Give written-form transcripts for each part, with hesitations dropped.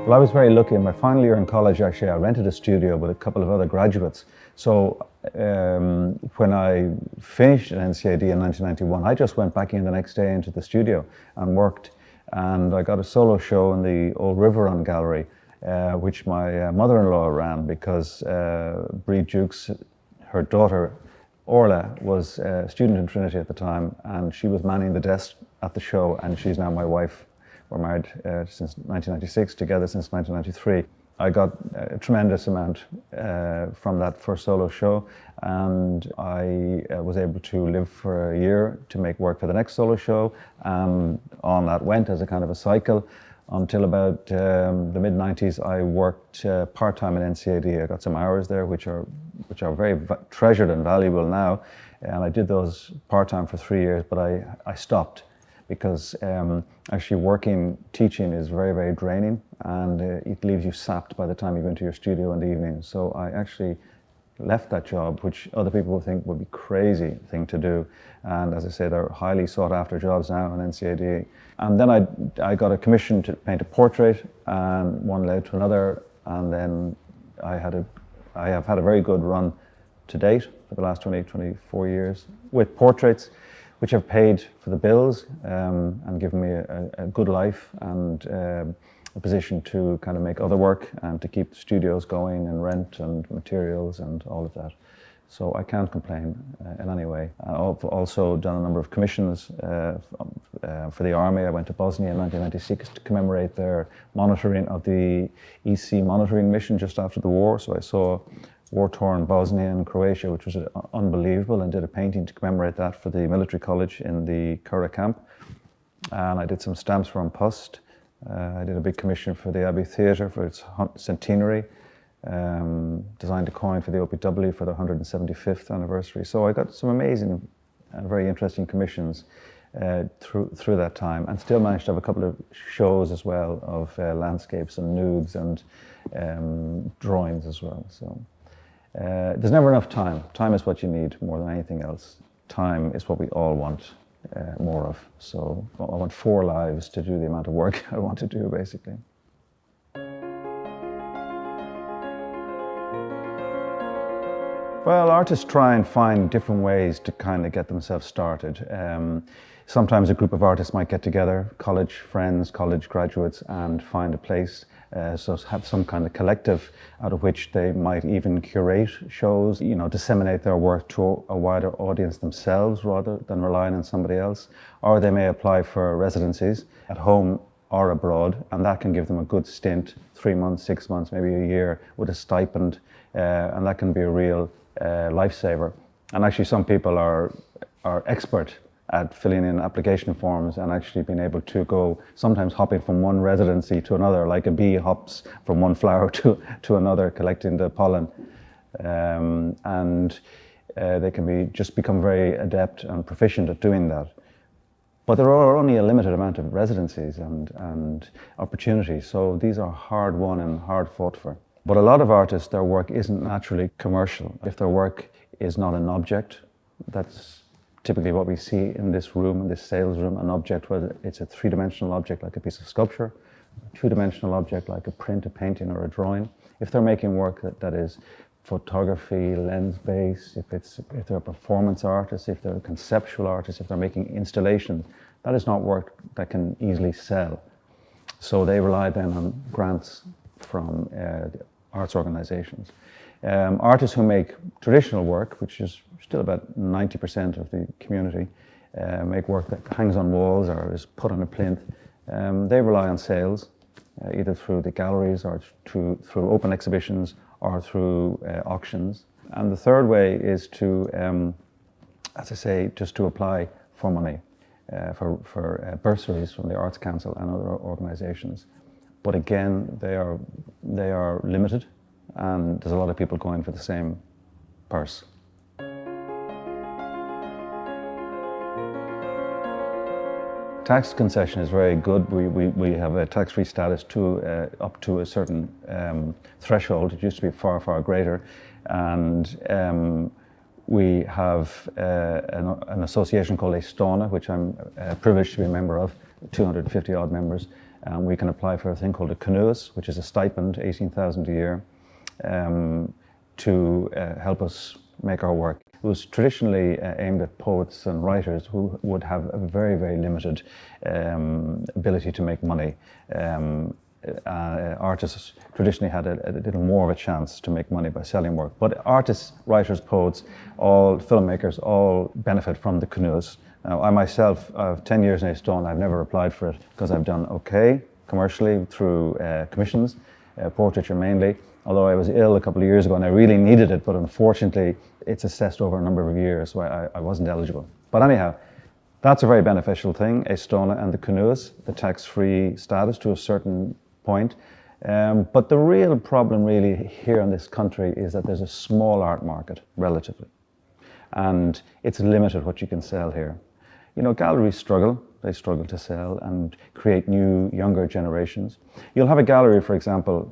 Well, I was very lucky. In my final year in college, actually, I rented a studio with a couple of other graduates. So when I finished at NCAD in 1991, I just went back in the next day into the studio and worked. And I got a solo show in the old River Run Gallery, which my mother-in-law ran, because Bree Jukes, her daughter Orla, was a student in Trinity at the time, and she was manning the desk at the show, and she's now my wife. We're married since 1996, together since 1993. I got a tremendous amount from that first solo show, and I was able to live for a year to make work for the next solo show, and on that went as a kind of a cycle until about the mid-90s. I worked part-time at NCAD. I got some hours there which are very treasured and valuable now, and I did those part-time for 3 years, but I stopped, because actually teaching is very, very draining, and it leaves you sapped by the time you go into your studio in the evening. So I actually left that job, which other people would think would be a crazy thing to do. And as I say, they're highly sought after jobs now in NCAD. And then I got a commission to paint a portrait, and one led to another. And then I have had a very good run to date for the last 24 years with portraits, which have paid for the bills and given me a good life and a position to kind of make other work and to keep the studios going and rent and materials and all of that. So I can't complain in any way. I've also done a number of commissions for the Army. I went to Bosnia in 1996 to commemorate their monitoring of the EC monitoring mission just after the war. So I saw war-torn Bosnia and Croatia, which was unbelievable, and did a painting to commemorate that for the military college in the Curragh camp. And I did some stamps for An Post. I did a big commission for the Abbey Theatre for its centenary, designed a coin for the OPW for the 175th anniversary. So I got some amazing and very interesting commissions through that time, and still managed to have a couple of shows as well of landscapes and nudes and drawings as well. So. There's never enough time. Time is what you need more than anything else. Time is what we all want more of. So I want 4 lives to do the amount of work I want to do, basically. Well, artists try and find different ways to kind of get themselves started. Sometimes a group of artists might get together, college friends, college graduates, and find a place. So have some kind of collective out of which they might even curate shows, disseminate their work to a wider audience themselves rather than relying on somebody else. Or they may apply for residencies at home or abroad, and that can give them a good stint, 3 months, 6 months, maybe a year, with a stipend, and that can be a real lifesaver. And actually some people are expert at filling in application forms and actually being able to go, sometimes hopping from one residency to another, like a bee hops from one flower to another, collecting the pollen. And they can become very adept and proficient at doing that. But there are only a limited amount of residencies and opportunities, so these are hard won and hard fought for. But a lot of artists, their work isn't naturally commercial. If their work is not an object, that's typically what we see in this room, in this sales room, an object, whether it's a 3-dimensional object like a piece of sculpture, a 2-dimensional object like a print, a painting, or a drawing. If they're making work that is photography, lens-based, if they're a performance artist, if they're a conceptual artist, if they're making installations, that is not work that can easily sell. So they rely then on grants from the arts organizations. Artists who make traditional work, which is still about 90% of the community, make work that hangs on walls or is put on a plinth. They rely on sales, either through the galleries or through open exhibitions or through auctions. And the third way is to, as I say, just to apply for money, for bursaries from the Arts Council and other organizations. But again, they are limited, and there's a lot of people going for the same purse. Tax concession is very good. We have a tax-free status up to a certain threshold. It used to be far, far greater. And we have an association called Estonia, which I'm privileged to be a member of, 250 odd members. We can apply for a thing called a canoeus, which is a stipend, 18,000 a year, to help us make our work. It was traditionally aimed at poets and writers who would have a very, very limited ability to make money. Artists traditionally had a little more of a chance to make money by selling work. But artists, writers, poets, all filmmakers, all benefit from the canoeus. Now, I myself, I have 10 years in A01. I've never applied for it because I've done okay commercially through commissions, portraiture mainly. Although I was ill a couple of years ago and I really needed it, but unfortunately it's assessed over a number of years, so I wasn't eligible. But anyhow, that's a very beneficial thing, A01 and the canoeus, the tax-free status to a certain point. But the real problem really here in this country is that there's a small art market, relatively. And it's limited what you can sell here. You know, galleries struggle. They struggle to sell and create new, younger generations. You'll have a gallery, for example,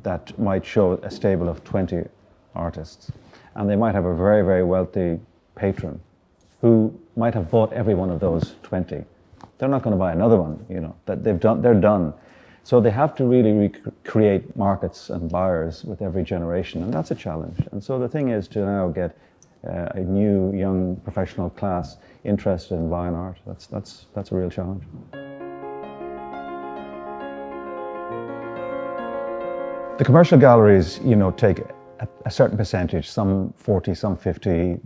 that might show a stable of 20 artists. And they might have a very, very wealthy patron who might have bought every one of those 20. They're not going to buy another one, you know, that they're done. So they have to really create markets and buyers with every generation, and that's a challenge. And so the thing is to now get a new, young, professional class interested in buying art. That's a real challenge. The commercial galleries, you know, take a certain percentage, some 40, some 50,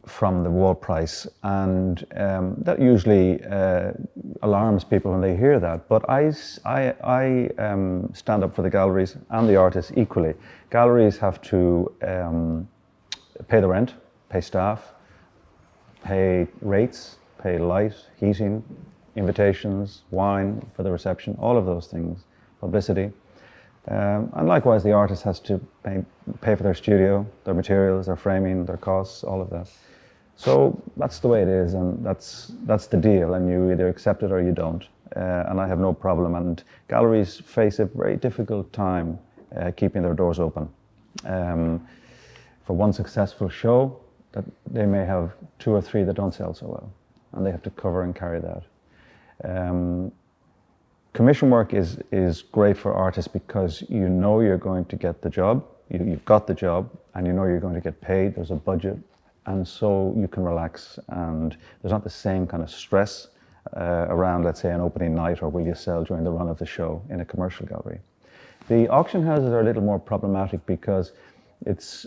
from the wall price, and that usually alarms people when they hear that. But I stand up for the galleries and the artists equally. Galleries have to pay the rent, pay staff, pay rates, pay light, heating, invitations, wine for the reception, all of those things, publicity. And likewise, the artist has to pay for their studio, their materials, their framing, their costs, all of that. So that's the way it is, and that's the deal, and you either accept it or you don't. And I have no problem, and galleries face a very difficult time keeping their doors open. For one successful show, that they may have 2 or 3 that don't sell so well, and they have to cover and carry that. Commission work is great for artists because you know you're going to get the job, you've got the job, and you know you're going to get paid, there's a budget, and so you can relax, and there's not the same kind of stress around, let's say, an opening night or will you sell during the run of the show in a commercial gallery. The auction houses are a little more problematic because it's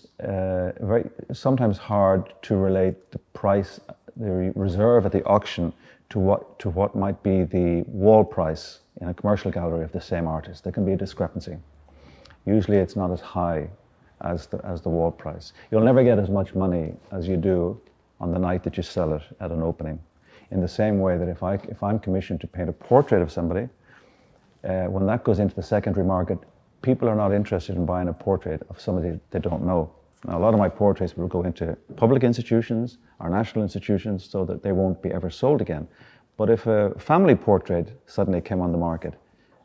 sometimes hard to relate the price, the reserve at the auction to what might be the wall price in a commercial gallery of the same artist. There can be a discrepancy. Usually it's not as high as the wall price. You'll never get as much money as you do on the night that you sell it at an opening. In the same way that if I'm commissioned to paint a portrait of somebody, when that goes into the secondary market, people are not interested in buying a portrait of somebody they don't know. Now, a lot of my portraits will go into public institutions or national institutions so that they won't be ever sold again. But if a family portrait suddenly came on the market,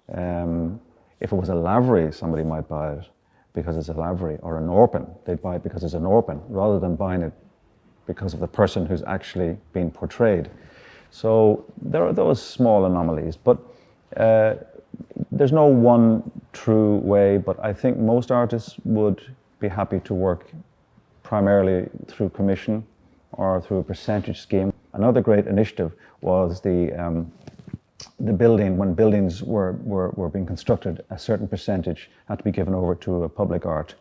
if it was a Lavery, somebody might buy it because it's a Lavery, or an Orpin, they'd buy it because it's an Orpin, rather than buying it because of the person who's actually being portrayed. So there are those small anomalies, but there's no one true way, but I think most artists would be happy to work primarily through commission or through a percentage scheme. Another great initiative was the building, when buildings were being constructed, a certain percentage had to be given over to a public art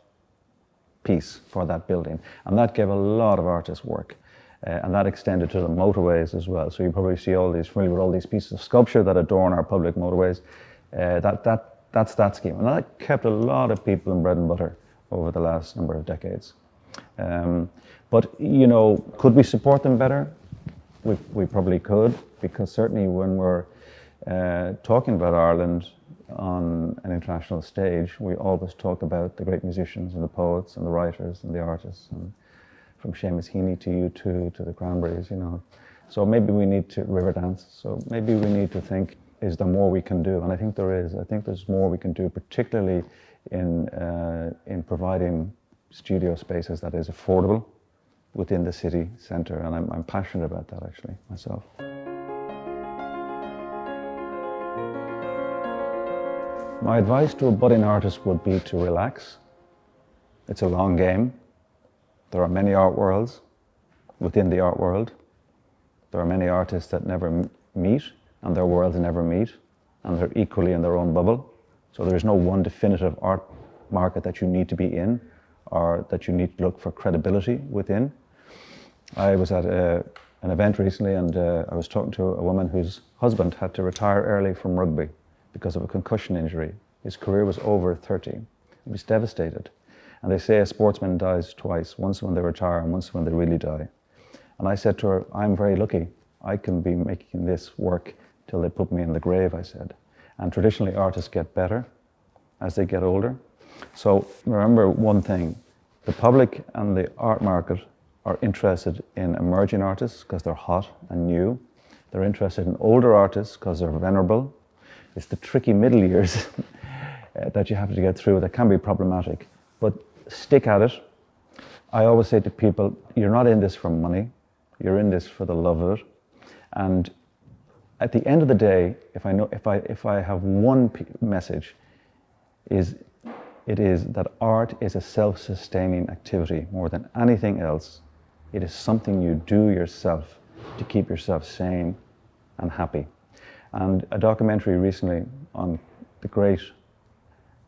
piece for that building. And that gave a lot of artists work. And that extended to the motorways as well. So you probably see familiar with all these pieces of sculpture that adorn our public motorways. That's that scheme. And that kept a lot of people in bread and butter over the last number of decades. But, you know, could we support them better? We probably could, because certainly when we're talking about Ireland on an international stage, we always talk about the great musicians and the poets and the writers and the artists, and from Seamus Heaney to U2 to the Cranberries, you know. So maybe we need to Riverdance. So maybe we need to think, is there more we can do? And I think there is. I think there's more we can do, particularly in providing studio spaces that is affordable within the city centre. And I'm passionate about that, actually, myself. My advice to a budding artist would be to relax. It's a long game. There are many art worlds within the art world. There are many artists that never meet, and their worlds never meet, and they're equally in their own bubble. So there is no one definitive art market that you need to be in, or that you need to look for credibility within. I was at an event recently, and I was talking to a woman whose husband had to retire early from rugby because of a concussion injury. His career was over 30. He was devastated. And they say a sportsman dies twice, once when they retire and once when they really die. And I said to her, I'm very lucky. I can be making this work till they put me in the grave, I said. And traditionally artists get better as they get older. So remember one thing, the public and the art market are interested in emerging artists because they're hot and new. They're interested in older artists because they're venerable. It's the tricky middle years that you have to get through that can be problematic. But stick at it. I always say to people, you're not in this for money. You're in this for the love of it. And at the end of the day, if I have one message, it is that art is a self-sustaining activity more than anything else. It is something you do yourself to keep yourself sane and happy. And a documentary recently on the great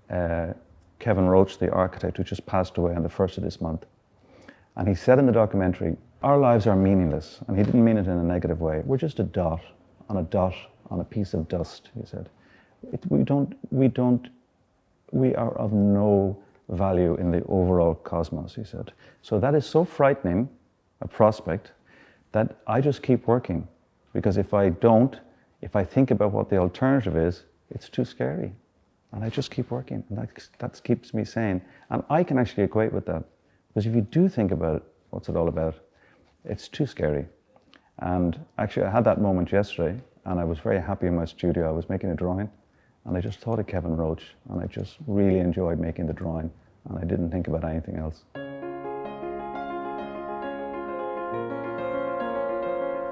Kevin Roach, the architect, who just passed away on the 1st of this month. And he said in the documentary, our lives are meaningless. And he didn't mean it in a negative way. We're just a dot on a piece of dust, he said. We are of no value in the overall cosmos, he said. So that is so frightening, a prospect, that I just keep working. Because if I think about what the alternative is, it's too scary. And I just keep working, and that keeps me sane. And I can actually equate with that. Because if you do think about it, what's it all about, it's too scary. And actually I had that moment yesterday, and I was very happy in my studio. I was making a drawing, and I just thought of Kevin Roach, and I just really enjoyed making the drawing, and I didn't think about anything else.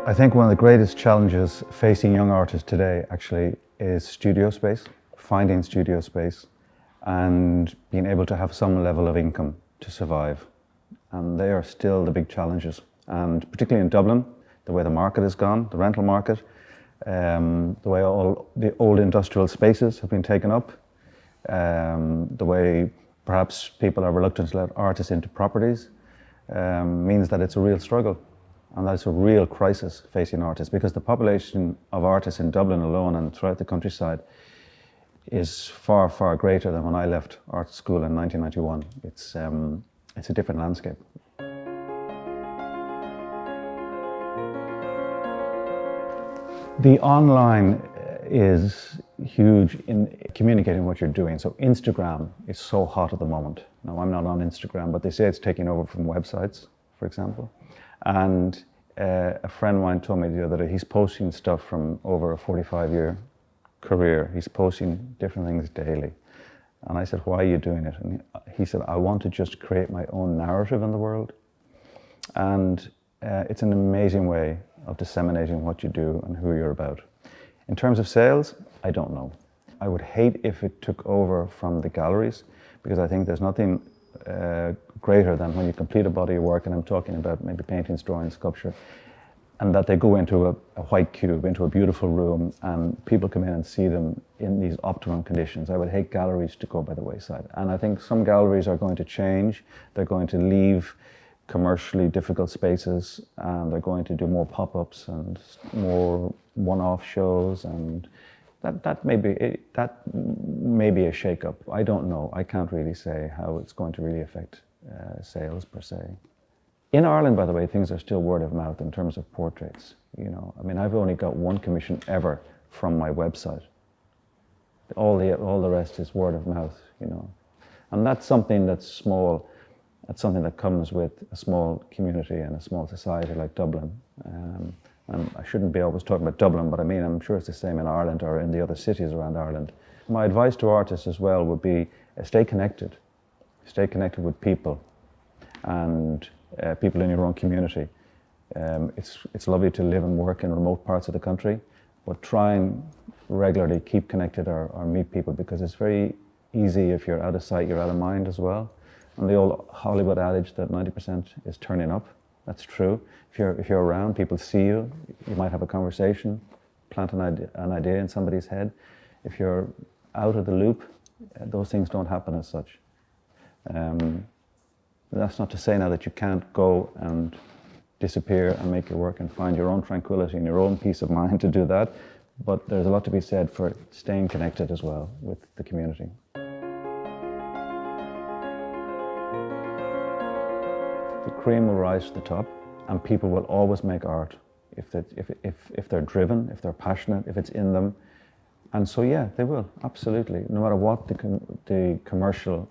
I think one of the greatest challenges facing young artists today actually is studio space, finding studio space, and being able to have some level of income to survive. And they are still the big challenges. And particularly in Dublin, the way the market has gone, the rental market, the way all the old industrial spaces have been taken up, the way perhaps people are reluctant to let artists into properties, means that it's a real struggle. And that's a real crisis facing artists, because the population of artists in Dublin alone and throughout the countryside is far, far greater than when I left art school in 1991. It's a different landscape. The online is huge in communicating what you're doing. So Instagram is so hot at the moment. Now, I'm not on Instagram, but they say it's taking over from websites, for example. And a friend of mine told me the other day, he's posting stuff from over a 45-year career. He's posting different things daily. And I said, why are you doing it? And he said, I want to just create my own narrative in the world. And it's an amazing way of disseminating what you do and who you're about. In terms of sales, I don't know. I would hate if it took over from the galleries, because I think there's nothing greater than when you complete a body of work, and I'm talking about maybe paintings, drawings, sculpture, and that they go into a white cube, into a beautiful room, and people come in and see them in these optimum conditions. I would hate galleries to go by the wayside. And I think some galleries are going to change. They're going to leave commercially difficult spaces, and they're going to do more pop-ups and more one-off shows, and that may be a shake-up. I don't know. I can't really say how it's going to really affect sales per se. In Ireland, by the way, things are still word of mouth in terms of portraits. You know, I mean, I've only got one commission ever from my website. All the rest is word of mouth. You know, and that's something that's small. That's something that comes with a small community and a small society like Dublin. And I shouldn't be always talking about Dublin, but I mean, I'm sure it's the same in Ireland or in the other cities around Ireland. My advice to artists as well would be stay connected. Stay connected with people and people in your own community. It's lovely to live and work in remote parts of the country, but try and regularly keep connected or meet people, because it's very easy if you're out of sight, you're out of mind as well. And the old Hollywood adage that 90% is turning up, that's true. If you're around, people see you, you might have a conversation, plant an idea in somebody's head. If you're out of the loop, those things don't happen as such. That's not to say now that you can't go and disappear and make your work and find your own tranquility and your own peace of mind to do that, but there's a lot to be said for staying connected as well with the community. The cream will rise to the top, and people will always make art if they're driven, if they're passionate, if it's in them. And so yeah, they will, absolutely. No matter what the commercial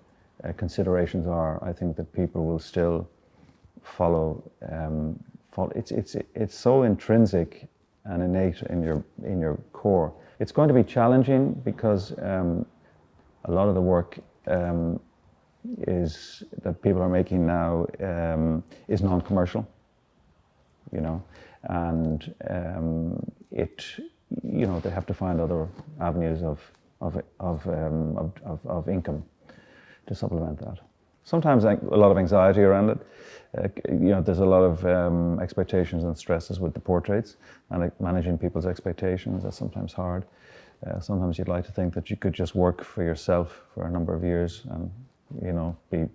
considerations are, I think that people will still follow. It's so intrinsic and innate in your core. It's going to be challenging because a lot of the work that people are making now is non-commercial, you know, and they have to find other avenues of income to supplement that. Sometimes a lot of anxiety around it. There's a lot of expectations and stresses with the portraits, and managing people's expectations, that's sometimes hard. Sometimes you'd like to think that you could just work for yourself for a number of years and, be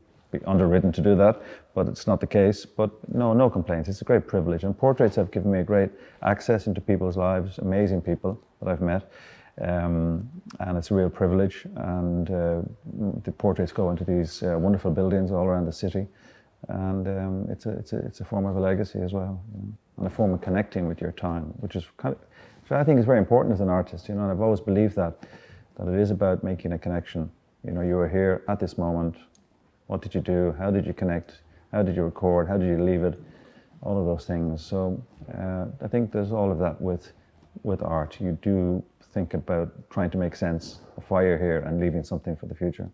underwritten to do that, but it's not the case. But no complaints. It's a great privilege, and portraits have given me a great access into people's lives, amazing people that I've met. And it's a real privilege, and the portraits go into these wonderful buildings all around the city, and it's a form of a legacy as well, and a form of connecting with your time, which I think is very important as an artist, and I've always believed that it is about making a connection. You were here at this moment. What did you do? How did you connect? How did you record? How did you leave it? All of those things. So I think there's all of that with art. You do think about trying to make sense of why you're here and leaving something for the future.